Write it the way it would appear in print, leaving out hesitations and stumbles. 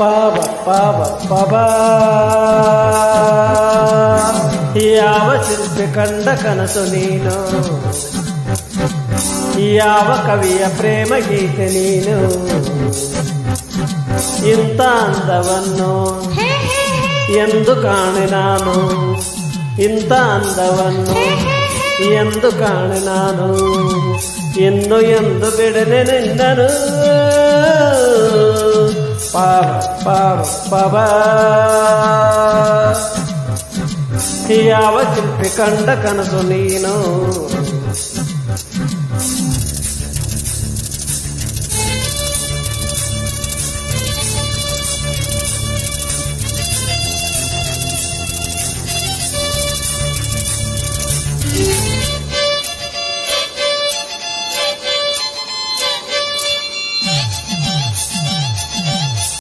ಪಾವ ಪಾವ ಪವ ಯಾವ ಶಿಲ್ಪಿ ಕಂಡ ಕನಸು ನೀನು, ಯಾವ ಕವಿಯ ಪ್ರೇಮ ಗೀತೆ ನೀನು, ಇಂಥ ಅಂದವನ್ನು ಎಂದು ಕಾಣೆ ನಾನು, ಇಂಥ ಅಂದವನ್ನು ಎಂದು ಕಾಣೆ ನಾನು, ಇನ್ನು ಎಂದು ಬಿಡನೆ ನಿನ್ನನು. ಪಾವ ಪಾವ ಪವ ಯಾವ ಶಿಲ್ಪಿ ಕಂಡ ಕನಸು ನೀನು.